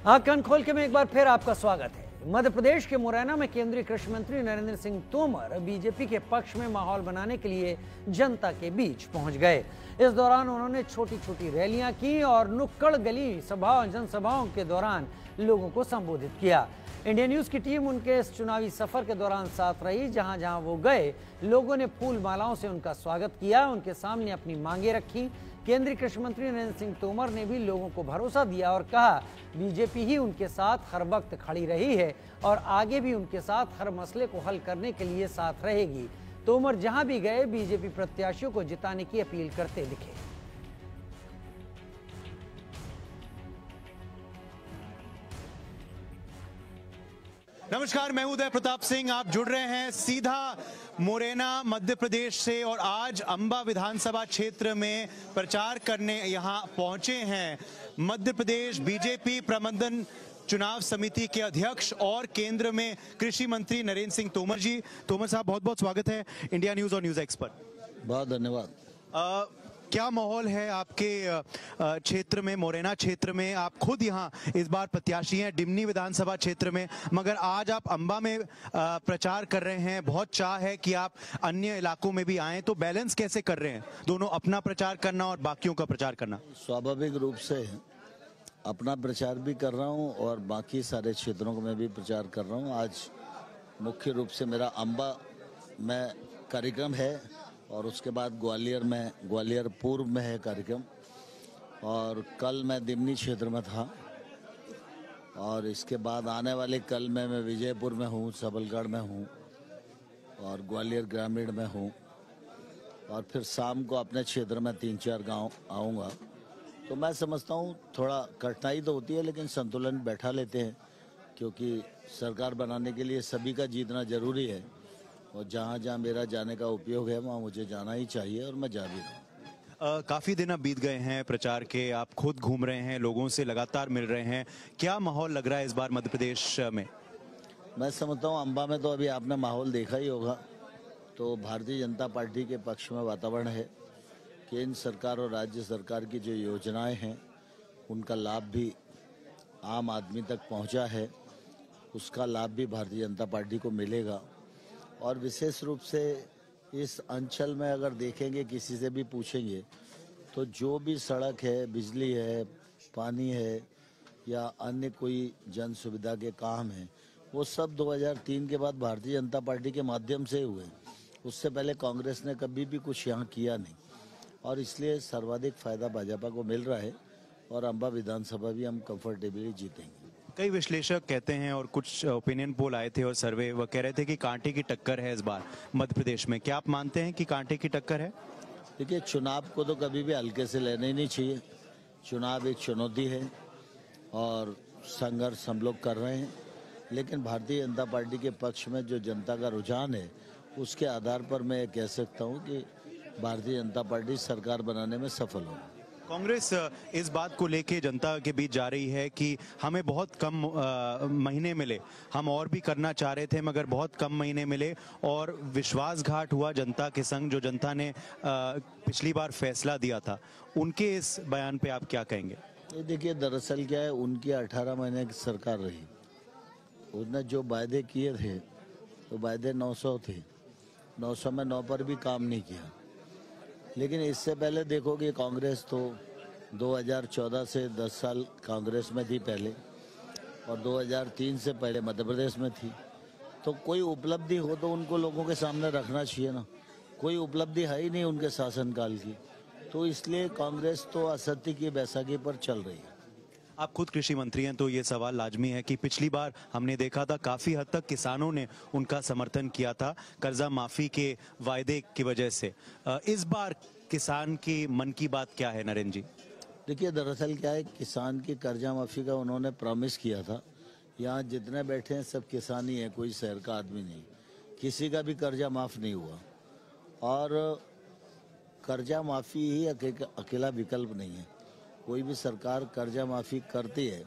आँख कान खोल के में एक बार फिर आपका स्वागत है। मध्य प्रदेश के मुरैना में केंद्रीय कृषि मंत्री नरेंद्र सिंह तोमर बीजेपी के पक्ष में माहौल बनाने के लिए जनता के बीच पहुंच गए। इस दौरान उन्होंने छोटी छोटी रैलियां की और नुक्कड़ गली सभाओं जनसभाओं के दौरान लोगों को संबोधित किया। इंडिया न्यूज की टीम उनके इस चुनावी सफर के दौरान साथ रही। जहां जहां वो गए, लोगों ने फूल मालाओं से उनका स्वागत किया, उनके सामने अपनी मांगे रखी। केंद्रीय कृषि मंत्री नरेंद्र सिंह तोमर ने भी लोगों को भरोसा दिया और कहा बीजेपी ही उनके साथ हर वक्त खड़ी रही है और आगे भी उनके साथ हर मसले को हल करने के लिए साथ रहेगी। तोमर जहां भी गए, बीजेपी प्रत्याशियों को जिताने की अपील करते दिखे। नमस्कार, मैं उदय प्रताप सिंह। आप जुड़ रहे हैं सीधा मुरैना मध्य प्रदेश से और आज अंबा विधानसभा क्षेत्र में प्रचार करने यहां पहुंचे हैं मध्य प्रदेश बीजेपी प्रबंधन चुनाव समिति के अध्यक्ष और केंद्र में कृषि मंत्री नरेंद्र सिंह तोमर जी। तोमर साहब, बहुत बहुत स्वागत है इंडिया न्यूज और न्यूज एक्स पर। बहुत धन्यवाद। क्या माहौल है आपके क्षेत्र में, मुरैना क्षेत्र में? आप खुद यहाँ इस बार प्रत्याशी हैं डिमनी विधानसभा क्षेत्र में, मगर आज आप अंबा में प्रचार कर रहे हैं। बहुत चाह है कि आप अन्य इलाकों में भी आएं, तो बैलेंस कैसे कर रहे हैं दोनों, अपना प्रचार करना और बाकियों का प्रचार करना? स्वाभाविक रूप से अपना प्रचार भी कर रहा हूँ और बाकी सारे क्षेत्रों को मैं भी प्रचार कर रहा हूँ। आज मुख्य रूप से मेरा अंबा में कार्यक्रम है और उसके बाद ग्वालियर पूर्व में है कार्यक्रम, और कल मैं दिमनी क्षेत्र में था और इसके बाद आने वाले कल में मैं विजयपुर में हूँ, सबलगढ़ में हूँ और ग्वालियर ग्रामीण में हूँ, और फिर शाम को अपने क्षेत्र में 3-4 गांव आऊँगा। तो मैं समझता हूँ थोड़ा कठिनाई तो होती है, लेकिन संतुलन बैठा लेते हैं, क्योंकि सरकार बनाने के लिए सभी का जीतना जरूरी है और जहाँ जहाँ मेरा जाने का उपयोग है वहाँ मुझे जाना ही चाहिए और मैं जा भी रहा हूँ। काफी दिन अब बीत गए हैं प्रचार के, आप खुद घूम रहे हैं, लोगों से लगातार मिल रहे हैं। क्या माहौल लग रहा है इस बार मध्य प्रदेश में? मैं समझता हूँ अंबा में तो अभी आपने माहौल देखा ही होगा, तो भारतीय जनता पार्टी के पक्ष में वातावरण है। केंद्र सरकार और राज्य सरकार की जो योजनाएं हैं उनका लाभ भी आम आदमी तक पहुंचा है, उसका लाभ भी भारतीय जनता पार्टी को मिलेगा। और विशेष रूप से इस अंचल में अगर देखेंगे, किसी से भी पूछेंगे, तो जो भी सड़क है, बिजली है, पानी है या अन्य कोई जन सुविधा के काम हैं, वो सब 2003 के बाद भारतीय जनता पार्टी के माध्यम से हुए। उससे पहले कांग्रेस ने कभी भी कुछ यहाँ किया नहीं, और इसलिए सर्वाधिक फायदा भाजपा को मिल रहा है और अंबा विधानसभा भी हम कंफर्टेबली जीतेंगे। कई विश्लेषक कहते हैं और कुछ ओपिनियन पोल आए थे और सर्वे, वो कह रहे थे कि कांटे की टक्कर है इस बार मध्य प्रदेश में। क्या आप मानते हैं कि कांटे की टक्कर है? देखिए, चुनाव को तो कभी भी हल्के से लेना ही नहीं चाहिए। चुनाव एक चुनौती है और संघर्ष हम लोग कर रहे हैं, लेकिन भारतीय जनता पार्टी के पक्ष में जो जनता का रुझान है उसके आधार पर मैं कह सकता हूँ कि भारतीय जनता पार्टी सरकार बनाने में सफल होगी। कांग्रेस इस बात को लेके जनता के बीच जा रही है कि हमें बहुत कम महीने मिले, हम और भी करना चाह रहे थे मगर बहुत कम महीने मिले और विश्वासघात हुआ जनता के संग, जो जनता ने पिछली बार फैसला दिया था। उनके इस बयान पे आप क्या कहेंगे? ये देखिए, दरअसल क्या है, उनकी 18 महीने की सरकार रही, उसने जो वायदे किए थे तो वायदे 900 थे, 900 में 9 पर भी काम नहीं किया। लेकिन इससे पहले देखो कि कांग्रेस तो 2014 से 10 साल कांग्रेस में थी पहले, और 2003 से पहले मध्य प्रदेश में थी। तो कोई उपलब्धि हो तो उनको लोगों के सामने रखना चाहिए ना। कोई उपलब्धि है ही नहीं उनके शासनकाल की, तो इसलिए कांग्रेस तो असत्य की बैसाखी पर चल रही है। आप खुद कृषि मंत्री हैं, तो ये सवाल लाजमी है कि पिछली बार हमने देखा था काफी हद तक किसानों ने उनका समर्थन किया था कर्जा माफी के वायदे की वजह से। इस बार किसान की मन की बात क्या है नरेंद्र जी? देखिए, दरअसल क्या है, किसान की कर्जा माफी का उन्होंने प्रॉमिस किया था। यहाँ जितने बैठे हैं सब किसान ही हैं, कोई शहर का आदमी नहीं, किसी का भी कर्जा माफ नहीं हुआ। और कर्जा माफी ही अकेला विकल्प नहीं है। कोई भी सरकार कर्जा माफी करती है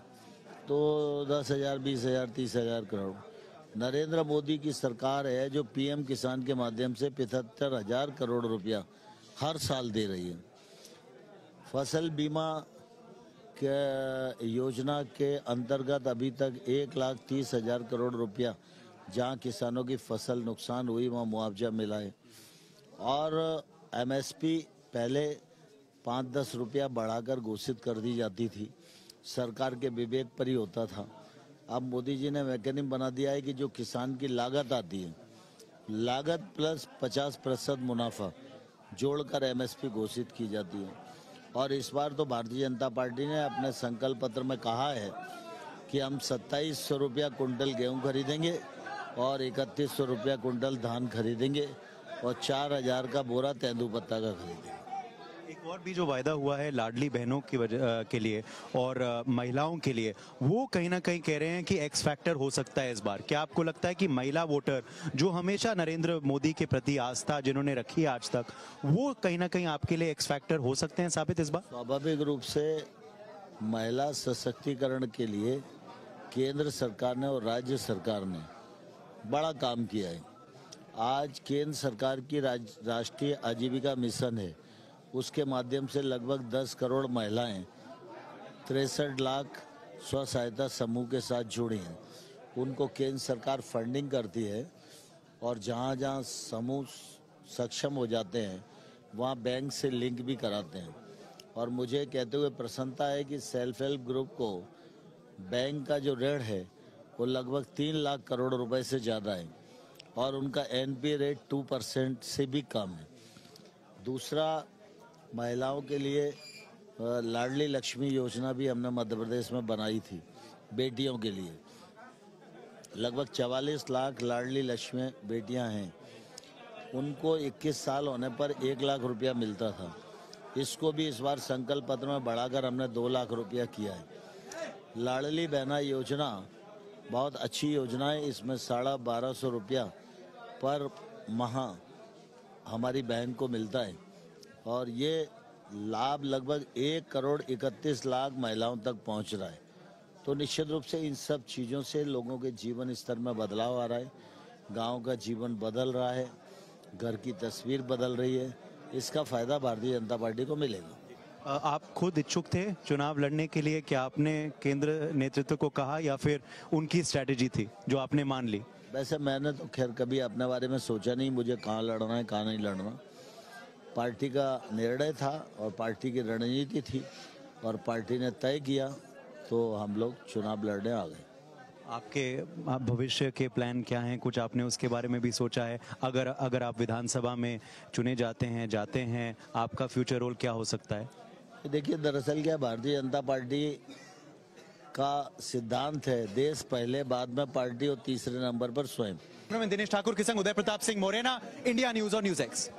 तो 10,000, 20,000, 30,000 करोड़। नरेंद्र मोदी की सरकार है जो पीएम किसान के माध्यम से 75,000 करोड़ रुपया हर साल दे रही है। फसल बीमा के योजना के अंतर्गत अभी तक 1,30,000 करोड़ रुपया जहां किसानों की फसल नुकसान हुई वहां मुआवजा मिला है। और एमएसपी पहले 5-10 रुपया बढ़ाकर घोषित कर दी जाती थी, सरकार के विवेक पर ही होता था। अब मोदी जी ने मैकेनिज्म बना दिया है कि जो किसान की लागत आती है, लागत प्लस 50% मुनाफा जोड़कर एमएसपी घोषित की जाती है। और इस बार तो भारतीय जनता पार्टी ने अपने संकल्प पत्र में कहा है कि हम 2700 रुपया कुंटल गेहूं खरीदेंगे और 3100 रुपया कुंटल धान खरीदेंगे और 4000 का बोरा तेंदूपत्ता का खरीदेंगे। एक और भी जो वायदा हुआ है लाडली बहनों की के लिए और महिलाओं के लिए, वो कहीं ना कहीं कह रहे हैं कि एक्स फैक्टर हो सकता है इस बार। क्या आपको लगता है कि महिला वोटर जो हमेशा नरेंद्र मोदी के प्रति आस्था जिन्होंने रखी है आज तक, वो कहीं ना कहीं आपके लिए एक्स फैक्टर हो सकते हैं साबित इस बार? स्वाभाविक रूप से महिला सशक्तिकरण के लिए केंद्र सरकार ने और राज्य सरकार ने बड़ा काम किया है। आज केंद्र सरकार की राष्ट्रीय आजीविका मिशन है, उसके माध्यम से लगभग 10 करोड़ महिलाएं 63 लाख स्व सहायता समूह के साथ जुड़ी हैं। उनको केंद्र सरकार फंडिंग करती है और जहां जहां समूह सक्षम हो जाते हैं वहां बैंक से लिंक भी कराते हैं। और मुझे कहते हुए प्रसन्नता है कि सेल्फ हेल्प ग्रुप को बैंक का जो ऋण है वो लगभग 3 लाख करोड़ रुपए से ज़्यादा है और उनका एनपीए रेट 2% से भी कम है। दूसरा, महिलाओं के लिए लाडली लक्ष्मी योजना भी हमने मध्य प्रदेश में बनाई थी बेटियों के लिए। लगभग 44 लाख लाडली लक्ष्मी बेटियां हैं, उनको 21 साल होने पर 1 लाख रुपया मिलता था। इसको भी इस बार संकल्प पत्र में बढ़ाकर हमने 2 लाख रुपया किया है। लाडली बहना योजना बहुत अच्छी योजना है। इसमें 1250 रुपया पर माह हमारी बहन को मिलता है और ये लाभ लगभग 1 करोड़ 31 लाख महिलाओं तक पहुंच रहा है। तो निश्चित रूप से इन सब चीज़ों से लोगों के जीवन स्तर में बदलाव आ रहा है, गांव का जीवन बदल रहा है, घर की तस्वीर बदल रही है। इसका फायदा भारतीय जनता पार्टी को मिलेगा। आप खुद इच्छुक थे चुनाव लड़ने के लिए? क्या आपने केंद्र नेतृत्व को कहा या फिर उनकी स्ट्रैटेजी थी जो आपने मान ली? वैसे मैंने तो खैर कभी अपने बारे में सोचा नहीं मुझे कहाँ लड़ना है कहाँ नहीं लड़ना। पार्टी का निर्णय था और पार्टी की रणनीति थी और पार्टी ने तय किया, तो हम लोग चुनाव लड़ने आ गए। आपके भविष्य के प्लान क्या हैं? कुछ आपने उसके बारे में भी सोचा है? अगर आप विधानसभा में चुने जाते हैं, आपका फ्यूचर रोल क्या हो सकता है? देखिए, दरअसल क्या भारतीय जनता पार्टी का सिद्धांत है, देश पहले, बाद में पार्टी और तीसरे नंबर पर स्वयं। दिनेश ठाकुर के संग उदय प्रताप सिंह मोरेना, इंडिया न्यूज और न्यूज़ एक्स।